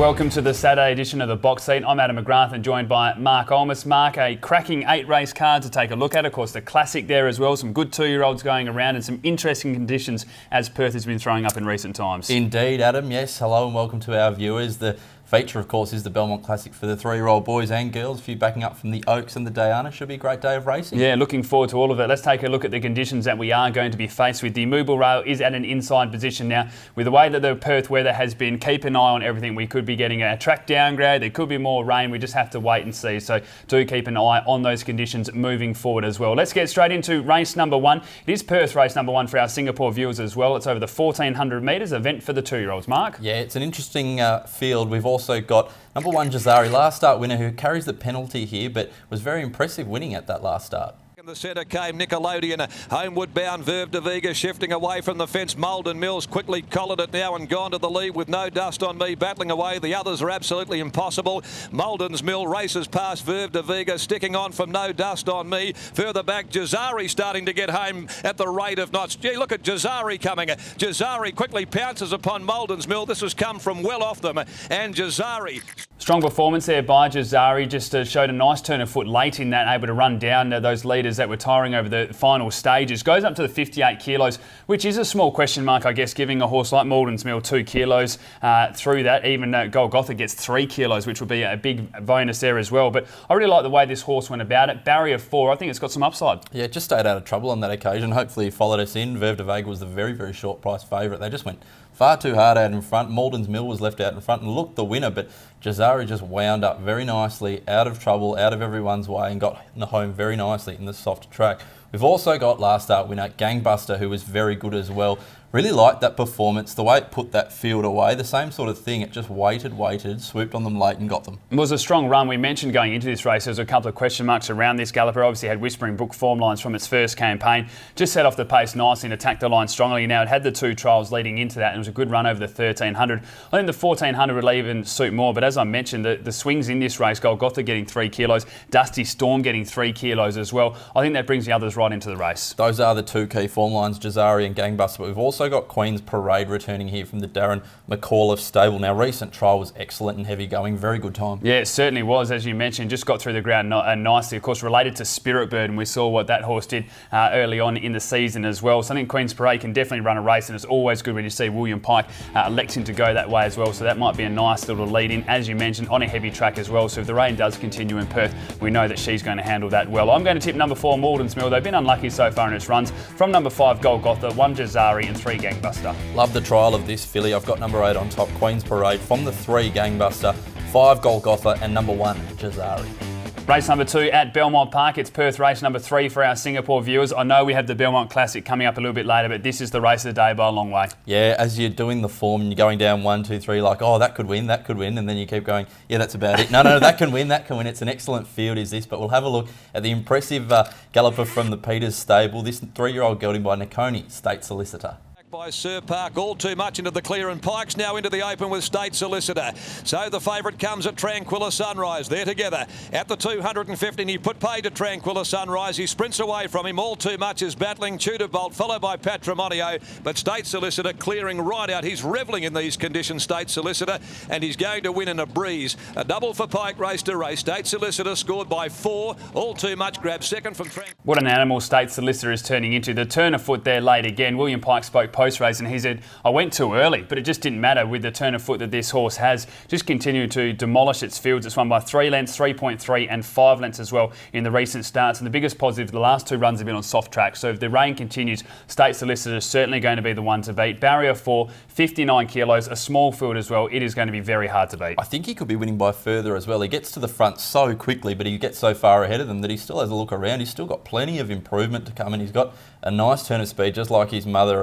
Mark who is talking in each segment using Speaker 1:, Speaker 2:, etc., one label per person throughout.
Speaker 1: Welcome to the Saturday edition of the Box Seat. I'm Adam McGrath and joined by Mark Olmos. Mark, a cracking 8-race card to take a look at. Of course, the Classic there as well. Some good 2-year-olds going around and some interesting conditions as Perth has been throwing up in recent times.
Speaker 2: Indeed, Adam. Yes, hello and welcome to our viewers. The feature, of course, is the Belmont Classic for the 3-year-old boys and girls. A few backing up from the Oaks and the Diana. Should be a great day of racing.
Speaker 1: Yeah, looking forward to all of it. Let's take a look at the conditions that we are going to be faced with. The Mooble Rail is at an inside position now. With the way that the Perth weather has been, keep an eye on everything. We could be getting a track downgrade. There could be more rain. We just have to wait and see. So do keep an eye on those conditions moving forward as well. Let's get straight into race number 1. It is Perth race number 1 for our Singapore viewers as well. It's over the 1,400 metres event for the 2-year-olds. Mark?
Speaker 2: Yeah, it's an interesting field. We've also got number 1 JAZARI, last start winner, who carries the penalty here, but was very impressive winning at that last start.
Speaker 3: In the centre came Nickelodeon, homeward bound Verve de Vega shifting away from the fence. Malden Mills quickly collared it now and gone to the lead with No Dust on Me battling away. The others are absolutely impossible. Malden's Mill races past Verve de Vega, sticking on from No Dust on Me. Further back, JAZARI starting to get home at the rate of knots. Gee, look at JAZARI coming. JAZARI quickly pounces upon Malden's Mill. This has come from well off them. And JAZARI.
Speaker 1: Strong performance there by JAZARI. Just showed a nice turn of foot late in that, able to run down those leaders that were tiring over the final stages. Goes up to the 58 kilos, which is a small question mark, I guess, giving a horse like Malden's Mill 2 kilos through that. Even GOLGOTHA gets 3 kilos, which will be a big bonus there as well. But I really like the way this horse went about it. Barrier 4, I think it's got some upside.
Speaker 2: Yeah, just stayed out of trouble on that occasion. Hopefully he followed us in. Verve de Vega was the very, very short price favourite. They just went far too hard out in front. Malden's Mill was left out in front and looked the winner, but JAZARI just wound up very nicely, out of trouble, out of everyone's way, and got home very nicely in the soft track. We've also got last start winner Gangbuster, who was very good as well. Really liked that performance, the way it put that field away. The same sort of thing, it just waited, swooped on them late and got them.
Speaker 1: It was a strong run. We mentioned going into this race, there was a couple of question marks around this galloper. Obviously had Whispering Brook form lines from its first campaign. Just set off the pace nicely and attacked the line strongly. Now it had the 2 trials leading into that and it was a good run over the 1,300. I think the 1,400 would even suit more, but as I mentioned, the swings in this race, GOLGOTHA getting 3 kilos, Dusty Storm getting 3 kilos as well. I think that brings the others right into the race.
Speaker 2: Those are the 2 key form lines, JAZARI and Gangbuster, but we've also got Queen's Parade returning here from the Darren McAuliffe stable. Now, recent trial was excellent and heavy going. Very good time.
Speaker 1: Yeah, it certainly was. As you mentioned, just got through the ground nicely. Of course, related to Spirit Bird, and we saw what that horse did early on in the season as well. So I think Queen's Parade can definitely run a race, and it's always good when you see William Pike electing to go that way as well. So that might be a nice little lead-in, as you mentioned, on a heavy track as well. So if the rain does continue in Perth, we know that she's going to handle that well. I'm going to tip number 4, Malden's Mill. They've been unlucky so far in its runs. From number 5, GOLGOTHA, 1 JAZARI and 3 Gangbuster.
Speaker 2: Love the trial of this filly. I've got number 8 on top, Queen's Parade. From the 3, Gangbuster, 5, GOLGOTHA, and number 1, JAZARI.
Speaker 1: Race number 2 at Belmont Park. It's Perth race number 3 for our Singapore viewers. I know we have the Belmont Classic coming up a little bit later, but this is the race of the day by a long way.
Speaker 2: Yeah, as you're doing the form and you're going down 1, 2, 3, like, oh, that could win, and then you keep going, yeah, that's about it. No, that can win. It's an excellent field, is this, but we'll have a look at the impressive galloper from the Peters stable. This 3-year-old gelding by Nakoni, State Solicitor.
Speaker 3: By Sir Park, all too much into the clear, and Pike's now into the open with State Solicitor. So the favourite comes at Tranquilla Sunrise. They're together at the 250, and he put pay to Tranquilla Sunrise. He sprints away from him. All too much is battling Tudor Bolt, followed by Patrimonio, but State Solicitor clearing right out. He's revelling in these conditions, State Solicitor, and he's going to win in a breeze. A double for Pike, race to race. State Solicitor scored by 4. All too much grabs second from Tranquilla.
Speaker 1: What an animal State Solicitor is turning into. The turn of foot there late again. William Pike spoke post-race and he said, I went too early, but it just didn't matter with the turn of foot that this horse has. Just continued to demolish its fields. It's won by 3 lengths, 3.3 and 5 lengths as well in the recent starts. And the biggest positive, the last 2 runs have been on soft track. So if the rain continues, State Solicitor is certainly going to be the one to beat. Barrier 4, 59 kilos, a small field as well. It is going to be very hard to beat.
Speaker 2: I think he could be winning by further as well. He gets to the front so quickly, but he gets so far ahead of them that he still has a look around. He's still got plenty of improvement to come, and he's got a nice turn of speed, just like his mother,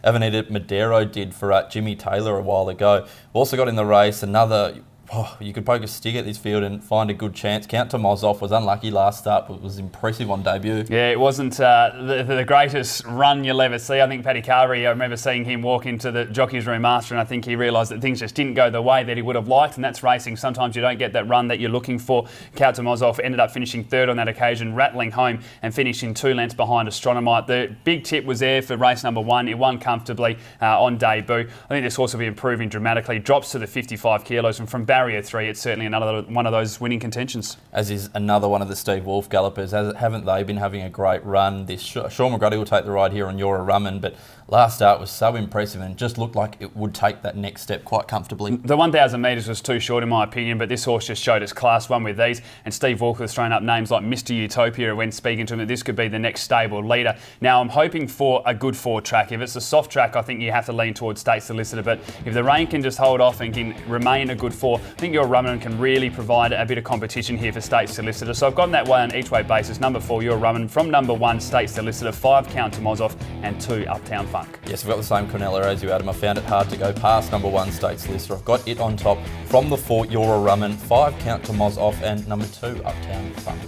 Speaker 2: Avenida Madero, did for Jimmy Taylor a while ago. We've also got in the race another you could poke a stick at this field and find a good chance. Count to Mozoff was unlucky last start, but was impressive on debut.
Speaker 1: Yeah, it wasn't the greatest run you'll ever see. I think Paddy Carberry, I remember seeing him walk into the jockey's room after, and I think he realised that things just didn't go the way that he would have liked, and that's racing. Sometimes you don't get that run that you're looking for. Count to Mozoff ended up finishing third on that occasion, rattling home and finishing 2 lengths behind Astronomite. The big tip was there for race number 1. It won comfortably on debut. I think this horse will be improving dramatically. Drops to the 55 kilos, and from barrier 3, it's certainly another one of those winning contentions.
Speaker 2: As is another one of the Steve Wolf gallopers. Haven't they been having a great run? This Sean McGrady will take the ride here on Yora Rumman, but last start was so impressive and just looked like it would take that next step quite comfortably.
Speaker 1: The 1,000 metres was too short in my opinion, but this horse just showed its class one with these, and Steve Walker has thrown up names like Mr. Utopia when speaking to him that this could be the next stable leader. Now I'm hoping for a good 4 track. If it's a soft track, I think you have to lean towards State Solicitor, but if the rain can just hold off and can remain a good 4, I think your Rumman can really provide a bit of competition here for State Solicitor. So I've gone that way on each way basis. Number 4, your Rumman. From number 1, State Solicitor. 5, Count to Mozoff, and 2, Uptown Funk.
Speaker 2: Yes, I've got the same Cornella as you, Adam. I found it hard to go past number 1, State Solicitor. I've got it on top. From the 4, Yora Rumman. 5, Count to Mozoff, and number 2, Uptown Funk.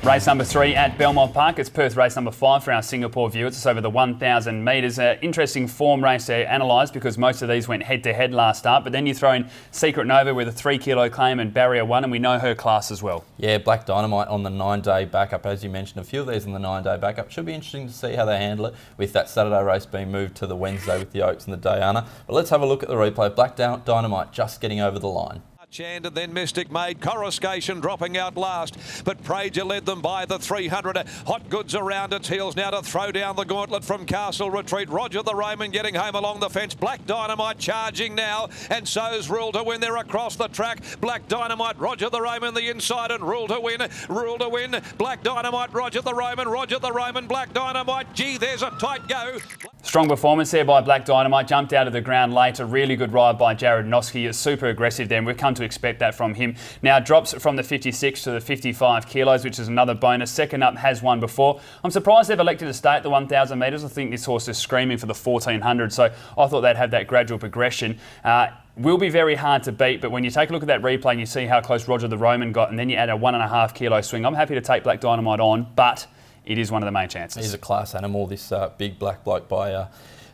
Speaker 1: Race number 3 at Belmont Park. It's Perth race number 5 for our Singapore viewers. It's over the 1,000 metres. Interesting form race to analyse because most of these went head-to-head last start. But then you throw in Secret Nova with a 3 kilo claim and Barrier 1, and we know her class as well. Yeah,
Speaker 2: Black Dynamite on the 9-day backup. As you mentioned, a few of these on the 9-day backup. Should be interesting to see how they handle it with that Saturday race being moved to the Wednesday with the Oaks and the Diana. But let's have a look at the replay. Black Dynamite just getting over the line.
Speaker 3: And then Mystic Maid, Coruscation dropping out last, but Prager led them by the 300. Hot Goods around its heels now to throw down the gauntlet from Castle Retreat. Roger the Roman getting home along the fence. Black Dynamite charging now, and so's Rule to Win. They're across the track. Black Dynamite, Roger the Roman the inside, and Rule to Win. Rule to Win. Black Dynamite, Roger the Roman, Black Dynamite. Gee, there's a tight go.
Speaker 1: Strong performance there by Black Dynamite. Jumped out of the ground late. A really good ride by Jared Noski. It's super aggressive there, and we've come to expect that from him. Now drops from the 56 to the 55 kilos, which is another bonus. Second up has won before. I'm surprised they've elected to stay at the 1,000 metres. I think this horse is screaming for the 1,400, so I thought they'd have that gradual progression. Will be very hard to beat, but when you take a look at that replay and you see how close Roger the Roman got, and then you add a 1.5 kilo swing, I'm happy to take Black Dynamite on, but it is one of the main chances.
Speaker 2: He's a class animal, this big black bloke by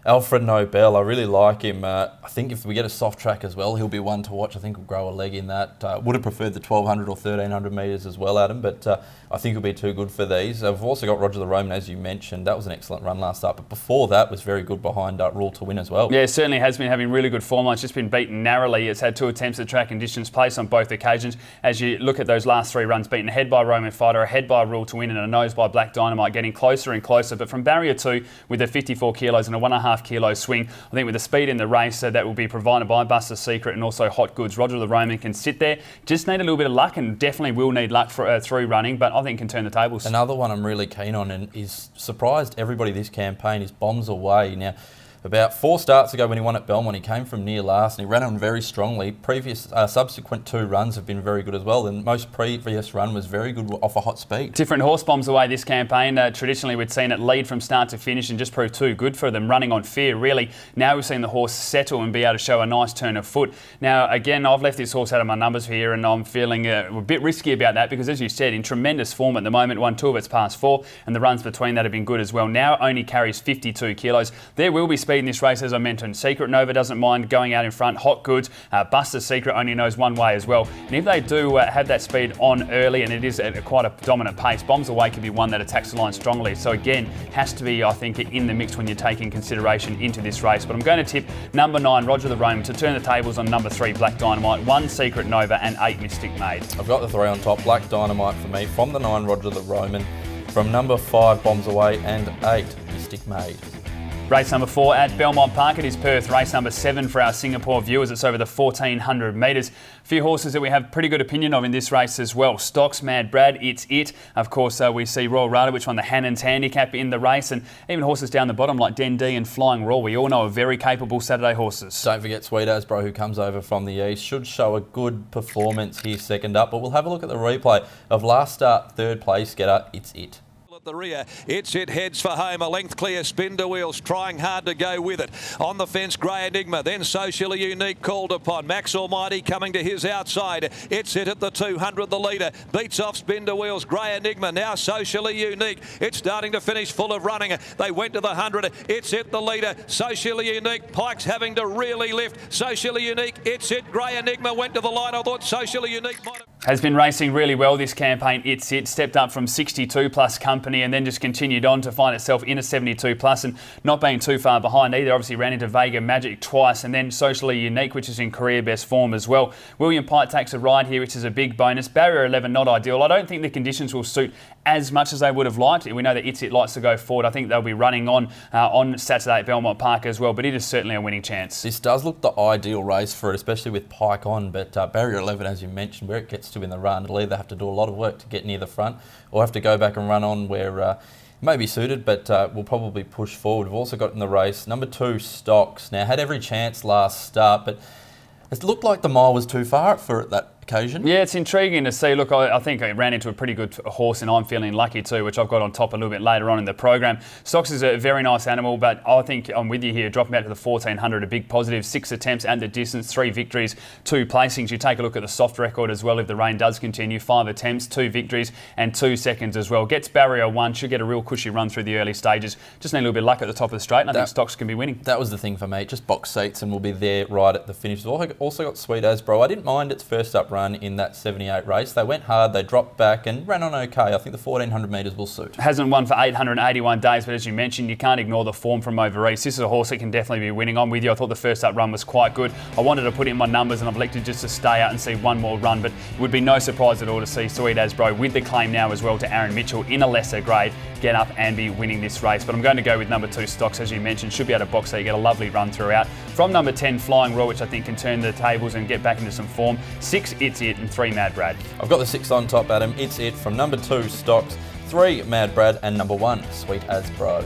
Speaker 2: Alfred Nobel. I really like him. I think if we get a soft track as well, he'll be one to watch. I think he'll grow a leg in that. Would have preferred the 1,200 or 1,300 metres as well, Adam, but I think he'll be too good for these. I've also got Roger the Roman, as you mentioned. That was an excellent run last start, but before that was very good behind Rule to Win as well.
Speaker 1: Yeah, it certainly has been having really good form. It's just been beaten narrowly. It's had 2 attempts at track conditions placed on both occasions. As you look at those last 3 runs, beaten ahead by Roman Fighter, ahead by Rule to Win, and a nose by Black Dynamite, getting closer and closer. But from barrier 2 with the 54 kilos and a 1.5 kilo swing, I think with the speed in the race that will be provided by Buster Secret and also Hot Goods, Roger the Roman can sit there. Just need a little bit of luck, and definitely will need luck for through running, but I think can turn the tables.
Speaker 2: Another one I'm really keen on and is surprised everybody this campaign is Bombs Away. Now, about 4 starts ago when he won at Belmont, he came from near last and he ran on very strongly. Subsequent 2 runs have been very good as well, and most previous run was very good off a hot speed.
Speaker 1: Different horse Bombs Away this campaign. Traditionally we'd seen it lead from start to finish and just proved too good for them, running on fear really. Now we've seen the horse settle and be able to show a nice turn of foot. Now again, I've left this horse out of my numbers here, and I'm feeling a bit risky about that because, as you said, in tremendous form at the moment. Won 2 of its past 4, and the runs between that have been good as well. Now only carries 52 kilos. There will be speed in this race, as I mentioned. Secret Nova doesn't mind going out in front. Hot Goods, Buster Secret only knows one way as well. And if they do have that speed on early, and it is at quite a dominant pace, Bombs Away could be one that attacks the line strongly. So again, has to be, I think, in the mix when you're taking consideration into this race. But I'm going to tip number 9, Roger the Roman, to turn the tables on number 3, Black Dynamite, 1, Secret Nova, and 8, Mystic Maid.
Speaker 2: I've got the 3 on top. Black Dynamite for me. From the 9, Roger the Roman. From number 5, Bombs Away, and 8, Mystic Maid.
Speaker 1: Race number 4 at Belmont Park. It is Perth. Race number 7 for our Singapore viewers. It's over the 1,400 metres. A few horses that we have pretty good opinion of in this race as well. Stocks, Mad Brad, It's It. Of course, we see Royal Rada, which won the Hannon's Handicap in the race, and even horses down the bottom like Den D and Flying Raw. We all know are very capable Saturday horses.
Speaker 2: Don't forget Sweet As Bro, who comes over from the east. Should show a good performance here second up, but we'll have a look at the replay of last start 3rd place getter, It's It.
Speaker 3: the rear. It's It heads for home. A length clear. Spin to Wheels trying hard to go with it. On the fence, Grey Enigma. Then Socially Unique called upon. Max Almighty coming to his outside. It's It at the 200, the leader. Beats off Spin to Wheels. Grey Enigma now Socially Unique. It's starting to finish full of running. They went to the 100. It's It the leader. Socially Unique. Pike's having to really lift. Socially Unique. It's It. Grey Enigma went to the line. I thought Socially Unique might have...
Speaker 1: Has been racing really well this campaign. It's It stepped up from 62 plus company and then just continued on to find itself in a 72 plus and not being too far behind either. Obviously ran into Vega Magic twice and then Socially Unique, which is in career best form as well. William Pike takes a ride here, which is a big bonus. Barrier 11 not ideal. I don't think the conditions will suit as much as they would have liked. We know that It's It likes to go forward. I think they'll be running on Saturday at Belmont Park as well, but it is certainly a winning chance.
Speaker 2: This does look the ideal race for it, especially with Pike on, but Barrier 11, as you mentioned, where it gets to in the run, it'll either have to do a lot of work to get near the front or have to go back and run on where it may be suited, but will probably push forward. We've also got in the race number 2, Stocks. Now, had every chance last start, but it looked like the mile was too far for it that occasion.
Speaker 1: Yeah, it's intriguing to see. Look, I think I ran into a pretty good horse and I'm feeling lucky too, which I've got on top a little bit later on in the program. Stocks is a very nice animal, but I think I'm with you here. Dropping out to the 1400, a big positive. 6 attempts and the distance, 3 victories, 2 placings. You take a look at the soft record as well if the rain does continue. 5 attempts, 2 victories and 2 seconds as well. Gets barrier 1, should get a real cushy run through the early stages. Just need a little bit of luck at the top of the straight and I think Stocks can be winning.
Speaker 2: That was the thing for me, just box seats and we'll be there right at the finish. We've also got Sweet As Bro. I didn't mind its first up run in that 78 race. They went hard, they dropped back and ran on okay. I think the 1400 metres will suit. Hasn't
Speaker 1: won for 881 days, but as you mentioned, you can't ignore the form from over east. This is a horse that can definitely be winning. I'm with you. I thought the first up run was quite good. I wanted to put in my numbers and I've elected just to stay out and see one more run, but it would be no surprise at all to see Sweet As Bro with the claim now as well to Aaron Mitchell in a lesser grade get up and be winning this race. But I'm going to go with number 2, Stocks, as you mentioned. Should be able to box so you get a lovely run throughout. From number 10, Flying Royal, which I think can turn the tables and get back into some form. 6, It's It, and 3, Mad Brad.
Speaker 2: I've got the 6 on top, Adam. It's It from number 2, Stocks, 3, Mad Brad, and number 1, Sweet As Bro.